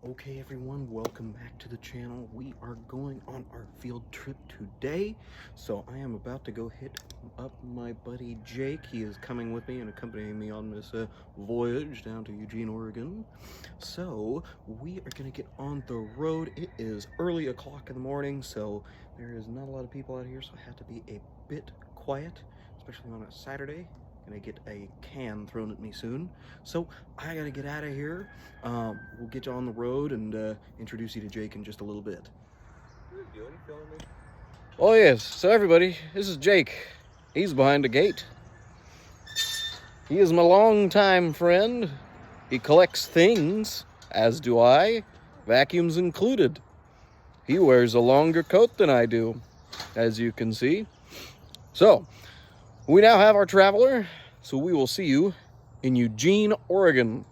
Okay everyone, welcome back to the channel. We are going on our field trip today. So I am about to go hit up my buddy Jake. He is coming with me and accompanying me on this voyage down to Eugene, Oregon. So we are going to get on the road. It is early o'clock in the morning, so there is not a lot of people out here, so I have to be a bit quiet, especially on a Saturday. Gonna get a can thrown at me soon, so I gotta get out of here. We'll get you on the road and introduce you to Jake in just a little bit. Oh yes, so everybody, this is Jake. He's behind the gate. He is my longtime friend. He collects things, as do I, vacuums included. He wears a longer coat than I do, as you can see. So, we now have our traveler, so we will see you in Eugene, Oregon.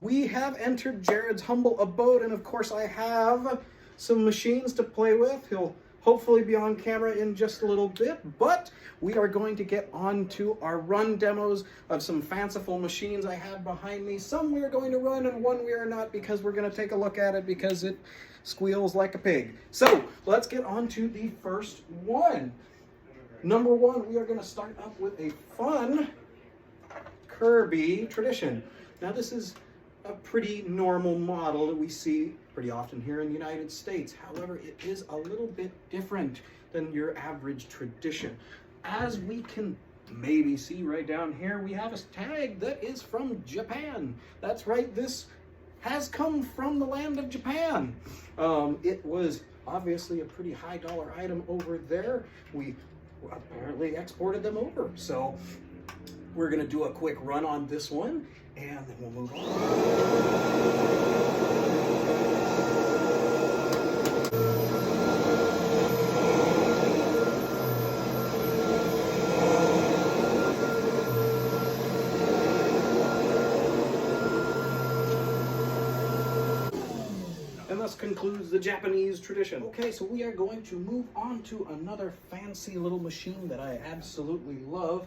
We have entered Jared's humble abode, and of course I have some machines to play with. He'll hopefully be on camera in just a little bit, but we are going to get on to our run demos of some fanciful machines I have behind me. Some we are going to run and one we are not, because we're going to take a look at it because it squeals like a pig. So let's get on to the first one. Number one, we are going to start up with a fun Kirby Tradition. Now this is a pretty normal model that we see pretty often here in the United States. However, it is a little bit different than your average Tradition. As we can maybe see right down here, we have a tag that is from Japan. That's right, this has come from the land of Japan. It was obviously a pretty high dollar item over there. We apparently exported them over. So we're gonna do a quick run on this one and then we'll move on. And thus concludes the Japanese Tradition. Okay, so we are going to move on to another fancy little machine that I absolutely love.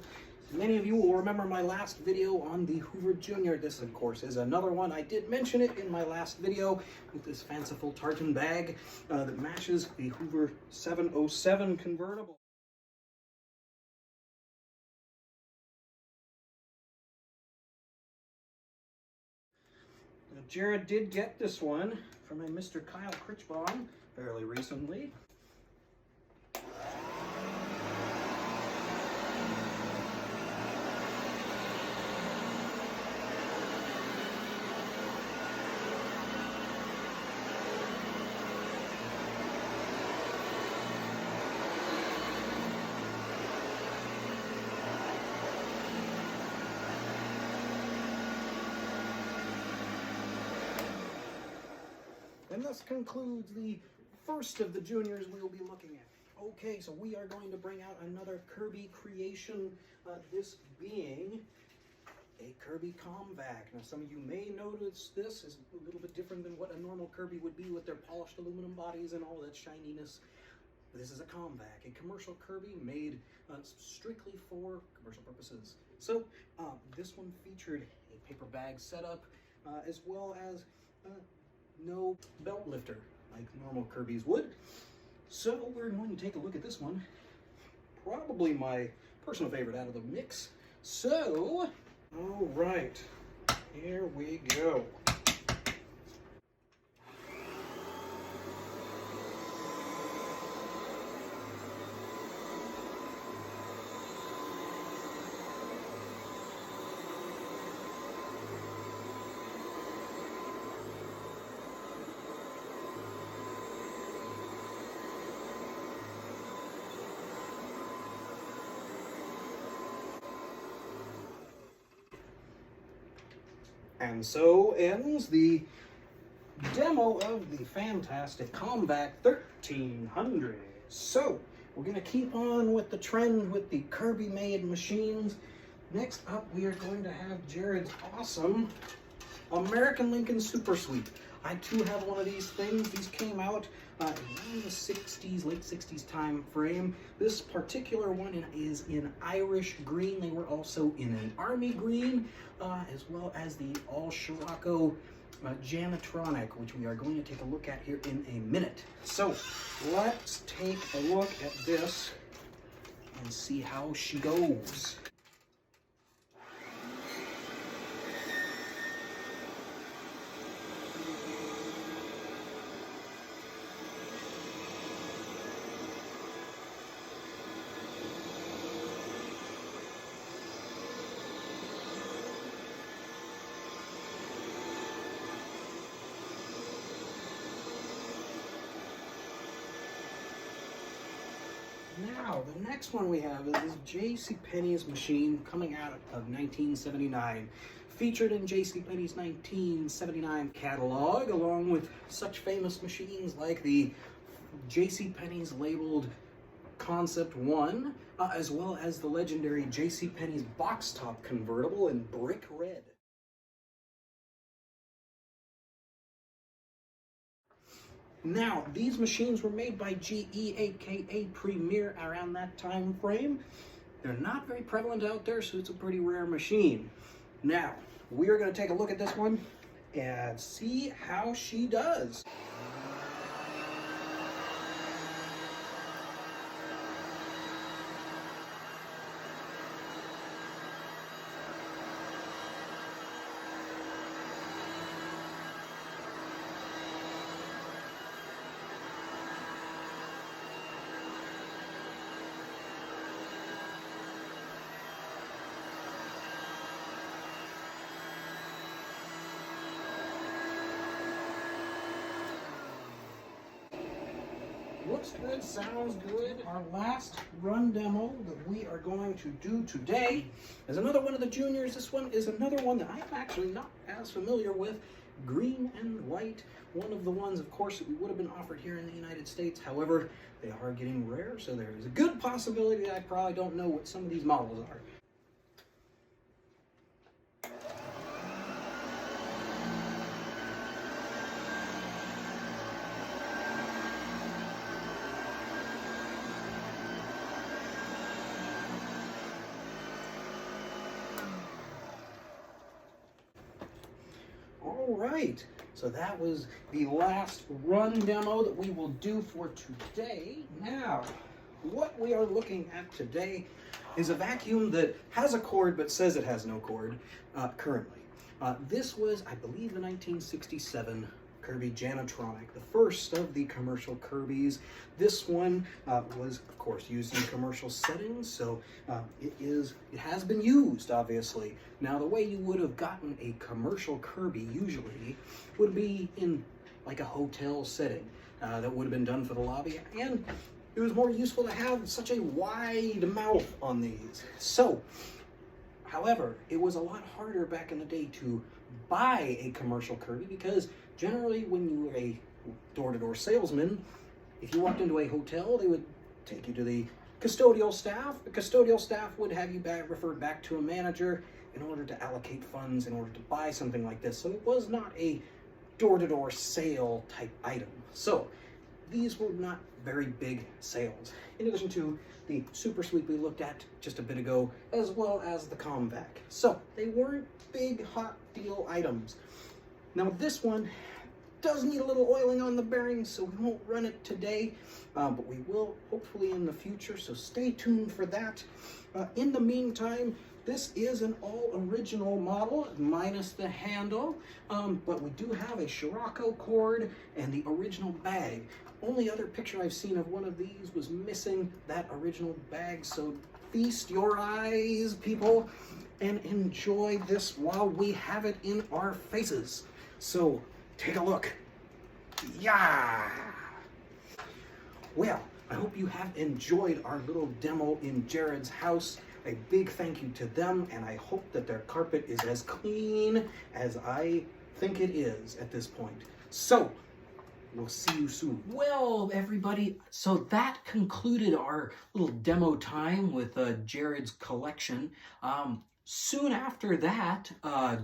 Many of you will remember my last video on the Hoover Jr. This, of course, is another one. I did mention it in my last video with this fanciful tartan bag that matches the Hoover 707 convertible. Now, Jared did get this one from a Mr. Kyle Critchbaum fairly recently. And this concludes the first of the juniors we will be looking at. Okay, so we are going to bring out another Kirby creation, this being a Kirby Comvac. Now some of you may notice this is a little bit different than what a normal Kirby would be with their polished aluminum bodies and all that shininess. This is a Comvac, a commercial Kirby made strictly for commercial purposes. So this one featured a paper bag setup as well as no belt lifter like normal Kirby's would. So we're going to take a look at this one. Probably my personal favorite out of the mix. So, all right, here we go. And so ends the demo of the fantastic Comvac 1300. So we're going to keep on with the trend with the Kirby made machines. Next up, we are going to have Jared's awesome American Lincoln Super Sweep. I too have one of these things. These came out in the 60s, late 60s time frame. This particular one is in Irish green. They were also in an army green, as well as the all Scirocco Janitronic, which we are going to take a look at here in a minute. So let's take a look at this and see how she goes. Now, the next one we have is this JCPenney's machine coming out of 1979. Featured in JCPenney's 1979 catalog, along with such famous machines like the JCPenney's labeled Concept 1, as well as the legendary JCPenney's box top convertible in brick red. Now, these machines were made by GE, aka Premier, around that time frame. They're not very prevalent out there, so it's a pretty rare machine. Now, we are going to take a look at this one and see how she does. Looks good, sounds good. Our last run demo that we are going to do today is another one of the juniors. This one is another one that I'm actually not as familiar with. Green and white. One of the ones, of course, that we would have been offered here in the United States. However, they are getting rare, so there is a good possibility that I probably don't know what some of these models are. All right, so that was the last run demo that we will do for today. Now, what we are looking at today is a vacuum that has a cord but says it has no cord currently. This was, I believe, the 1967 Kirby Janitronic, the first of the commercial Kirbys. This one was, of course, used in commercial settings, so it has been used, obviously. Now, the way you would have gotten a commercial Kirby usually would be in like a hotel setting. That would have been done for the lobby, and it was more useful to have such a wide mouth on these. So, however, it was a lot harder back in the day to buy a commercial Kirby because generally when you were a door-to-door salesman, if you walked into a hotel, they would take you to the custodial staff. The custodial staff would have you referred back to a manager in order to allocate funds in order to buy something like this. So it was not a door-to-door sale type item. So these were not very big sales. In addition to the Super Sweep we looked at just a bit ago, as well as the Comvac. So they weren't big hot deal items. Now this one does need a little oiling on the bearings, so we won't run it today, but we will hopefully in the future, so stay tuned for that. In the meantime, this is an all-original model, minus the handle, but we do have a Scirocco cord and the original bag. Only other picture I've seen of one of these was missing that original bag, so feast your eyes, people, and enjoy this while we have it in our faces. So, take a look. Yeah! Well, I hope you have enjoyed our little demo in Jared's house. A big thank you to them, and I hope that their carpet is as clean as I think it is at this point. So, we'll see you soon. Well, everybody, so that concluded our little demo time with Jared's collection. Soon after that,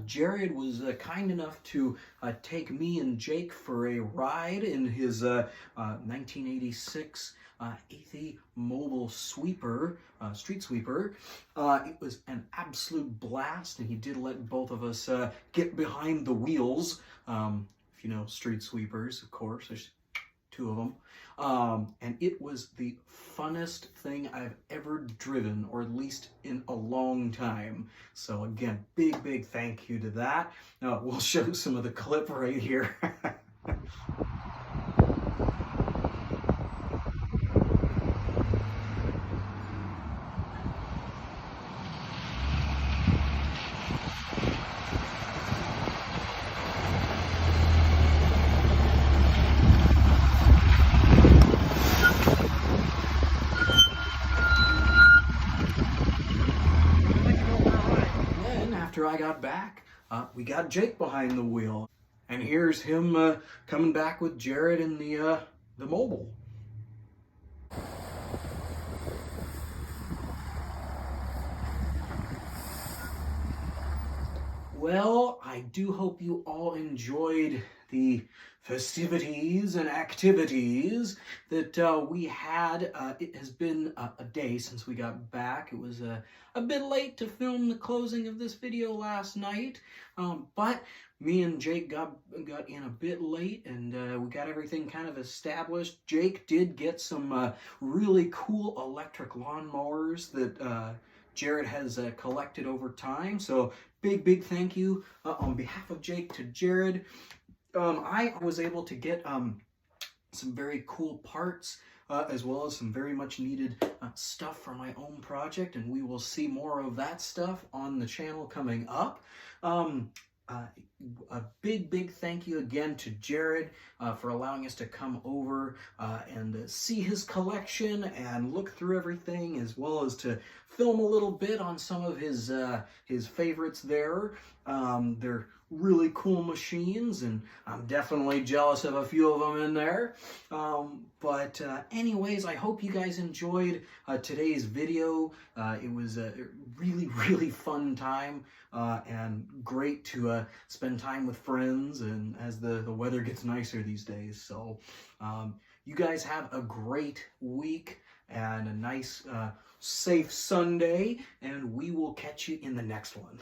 Jared was kind enough to take me and Jake for a ride in his 1986 Athey mobile sweeper, street sweeper. It was an absolute blast, and he did let both of us get behind the wheels. If you know street sweepers, of course, there's two of them. And it was the funnest thing I've ever driven, or at least in a long time. So again, big thank you to that. Now we'll show some of the clip right here. After I got back, we got Jake behind the wheel, and here's him coming back with Jared in the mobile. Well, I do hope you all enjoyed the festivities and activities that we had. It has been a day since we got back. It was a bit late to film the closing of this video last night, but me and Jake got in a bit late, and we got everything kind of established. Jake did get some really cool electric lawnmowers that Jared has collected over time. So big thank you on behalf of Jake to Jared. I was able to get some very cool parts as well as some very much needed stuff for my own project, and we will see more of that stuff on the channel coming up. A big thank you again to Jared for allowing us to come over and see his collection and look through everything, as well as to film a little bit on some of his favorites there. They're really cool machines, and I'm definitely jealous of a few of them in there. But anyways, I hope you guys enjoyed today's video. It was a really fun time and great to spend time with friends, and as the weather gets nicer these days. So you guys have a great week and a nice safe Sunday, and we will catch you in the next one.